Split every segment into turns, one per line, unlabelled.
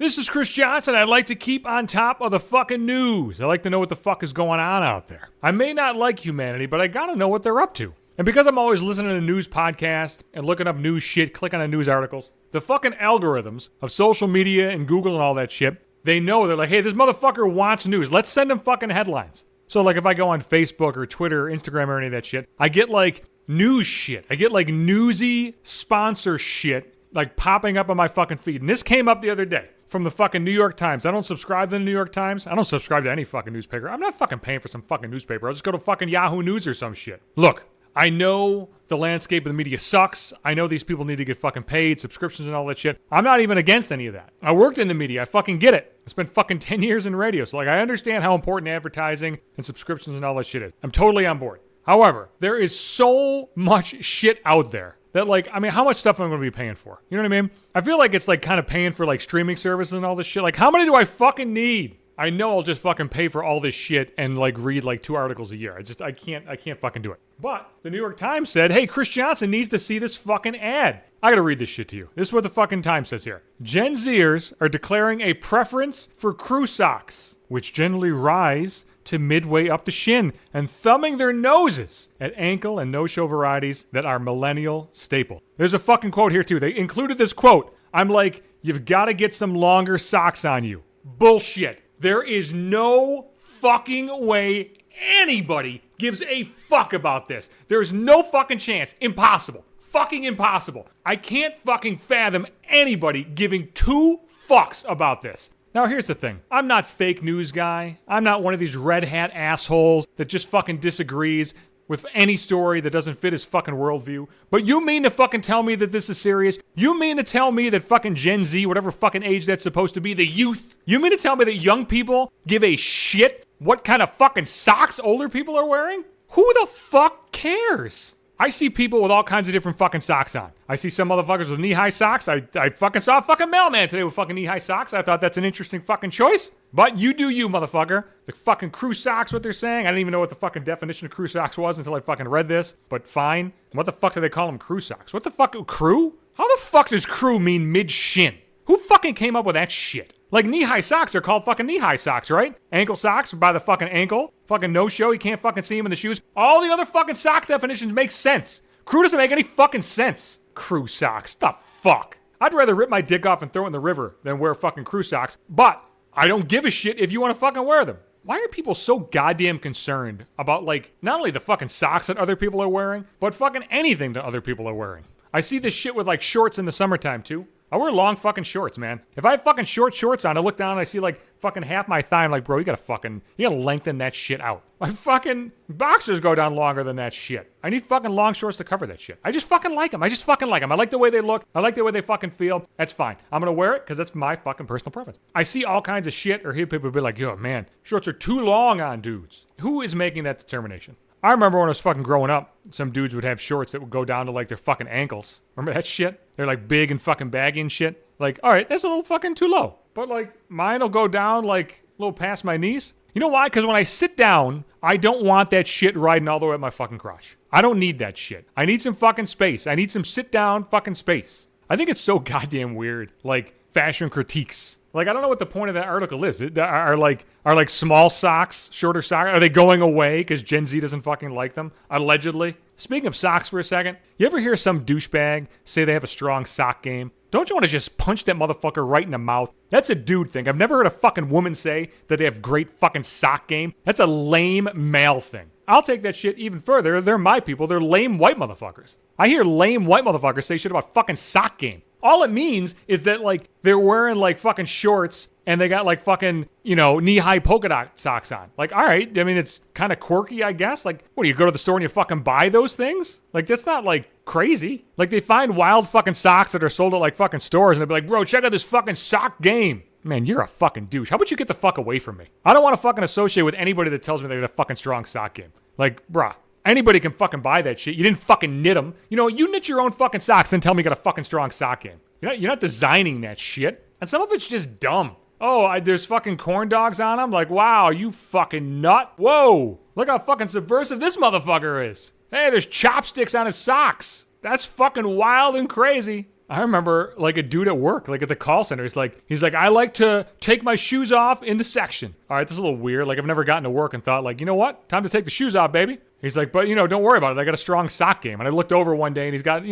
This is Chris Johnson. I like to keep on top of the fucking news. I like to know what the fuck is going on out there. I may not like humanity, but I gotta know what they're up to. And because I'm always listening to news podcasts and looking up news shit, clicking on news articles, the fucking algorithms of social media and Google and all that shit, they know, they're like, hey, this motherfucker wants news. Let's send him fucking headlines. So like if I go on Facebook or Twitter or Instagram or any of that shit, I get like news shit. I get like newsy sponsor shit like popping up on my fucking feed. And this came up the other day from the fucking New York Times. I don't subscribe to the New York Times. I don't subscribe to any fucking newspaper. I'm not fucking paying for some fucking newspaper. I'll just go to fucking Yahoo News or some shit. Look, I know the landscape of the media sucks. I know these people need to get fucking paid, subscriptions and all that shit. I'm not even against any of that. I worked in the media. I fucking get it. I spent fucking 10 years in radio. So like I understand how important advertising and subscriptions and all that shit is. I'm totally on board. However, there is so much shit out there that like, I mean, how much stuff am I going to be paying for? You know what I mean? I feel like it's like kind of paying for like streaming services and all this shit. Like how many do I fucking need? I know I'll just fucking pay for all this shit and like read like 2 articles a year. I can't fucking do it. But the New York Times said, hey, Chris Johnson needs to see this fucking ad. I gotta read this shit to you. This is what the fucking Times says here. Gen Zers are declaring a preference for crew socks, which generally rise to midway up the shin and thumbing their noses at ankle and no-show varieties that are millennial staple. There's a fucking quote here too. They included this quote. I'm like, you've got to get some longer socks on you. Bullshit. There is no fucking way anybody gives a fuck about this. There's no fucking chance. Impossible. Fucking impossible. I can't fucking fathom anybody giving 2 fucks about this. Now, here's the thing. I'm not fake news guy. I'm not one of these red hat assholes that just fucking disagrees with any story that doesn't fit his fucking worldview. But you mean to fucking tell me that this is serious? You mean to tell me that fucking Gen Z, whatever fucking age that's supposed to be, the youth, you mean to tell me that young people give a shit what kind of fucking socks older people are wearing? Who the fuck cares? I see people with all kinds of different fucking socks on. I see some motherfuckers with knee-high socks. I fucking saw a fucking mailman today with fucking knee-high socks. I thought that's an interesting fucking choice. But you do you, motherfucker. The fucking crew socks, what they're saying. I didn't even know what the fucking definition of crew socks was until I fucking read this. But fine. What the fuck do they call them crew socks? What the fuck? Crew? How the fuck does crew mean mid-shin? Who fucking came up with that shit? Like knee-high socks are called fucking knee-high socks, right? Ankle socks by the fucking ankle. Fucking no-show, you can't fucking see them in the shoes. All the other fucking sock definitions make sense. Crew doesn't make any fucking sense. Crew socks, the fuck? I'd rather rip my dick off and throw it in the river than wear fucking crew socks. But I don't give a shit if you want to fucking wear them. Why are people so goddamn concerned about like, not only the fucking socks that other people are wearing, but fucking anything that other people are wearing? I see this shit with like shorts in the summertime too. I wear long fucking shorts, man. If I have fucking short shorts on, I look down and I see like fucking half my thigh. I'm like, bro, you gotta lengthen that shit out. My fucking boxers go down longer than that shit. I need fucking long shorts to cover that shit. I just fucking like them. I like the way they look. I like the way they fucking feel. That's fine. I'm gonna wear it because that's my fucking personal preference. I see all kinds of shit or hear people be like, yo, man, shorts are too long on dudes. Who is making that determination? I remember when I was fucking growing up, some dudes would have shorts that would go down to like their fucking ankles. Remember that shit? They're like big and fucking baggy and shit. Like, all right, that's a little fucking too low. But like mine will go down like a little past my knees. You know why? Because when I sit down, I don't want that shit riding all the way up my fucking crotch. I don't need that shit. I need some fucking space. I need some sit down fucking space. I think it's so goddamn weird. Like fashion critiques. Like, I don't know what the point of that article is. Are like small socks, shorter socks, are they going away because Gen Z doesn't fucking like them? Allegedly. Speaking of socks for a second, you ever hear some douchebag say they have a strong sock game? Don't you want to just punch that motherfucker right in the mouth? That's a dude thing. I've never heard a fucking woman say that they have great fucking sock game. That's a lame male thing. I'll take that shit even further. They're my people. They're lame white motherfuckers. I hear lame white motherfuckers say shit about fucking sock game. All it means is that, like, they're wearing, like, fucking shorts and they got, like, fucking, you know, knee-high polka dot socks on. Like, all right, I mean, it's kind of quirky, I guess. Like, what, do you go to the store and you fucking buy those things? Like, that's not, like, crazy. Like, they find wild fucking socks that are sold at, like, fucking stores and they'll be like, bro, check out this fucking sock game. Man, you're a fucking douche. How about you get the fuck away from me? I don't want to fucking associate with anybody that tells me they got a fucking strong sock game. Like, bruh. Anybody can fucking buy that shit. You didn't fucking knit them. You know, you knit your own fucking socks, then tell me you got a fucking strong sock game. You're not designing that shit. And some of it's just dumb. Oh, there's fucking corn dogs on them? Like, wow, you fucking nut. Whoa, look how fucking subversive this motherfucker is. Hey, there's chopsticks on his socks. That's fucking wild and crazy. I remember like a dude at work, like at the call center, he's like, I like to take my shoes off in the section. All right, this is a little weird. Like I've never gotten to work and thought like, you know what? Time to take the shoes off, baby. He's like, but don't worry about it. I got a strong sock game. And I looked over one day and he's got,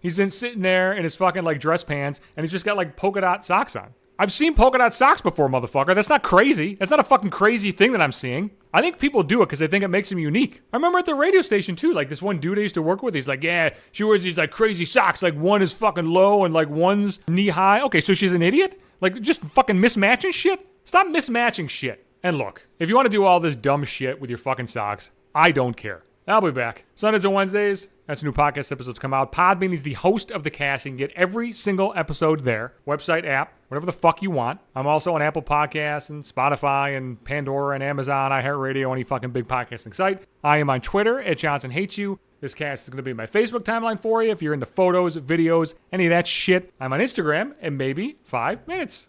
he's sitting there in his fucking like dress pants and he's just got like polka dot socks on. I've seen polka dot socks before, motherfucker. That's not crazy. That's not a fucking crazy thing that I'm seeing. I think people do it because they think it makes them unique. I remember at the radio station too, like this one dude I used to work with, he's like, yeah, she wears these like crazy socks. Like one is fucking low and like one's knee high. Okay, so she's an idiot? Like just fucking mismatching shit? Stop mismatching shit. And look, if you want to do all this dumb shit with your fucking socks, I don't care. I'll be back. Sundays and Wednesdays, that's new podcast episodes come out. Podbean is the host of the cast. You can get every single episode there. Website, app, whatever the fuck you want. I'm also on Apple Podcasts and Spotify and Pandora and Amazon, iHeartRadio, any fucking big podcasting site. I am on Twitter at Johnson Hates You. This cast is going to be my Facebook timeline for you if you're into photos, videos, any of that shit. I'm on Instagram at maybe 5 minutes.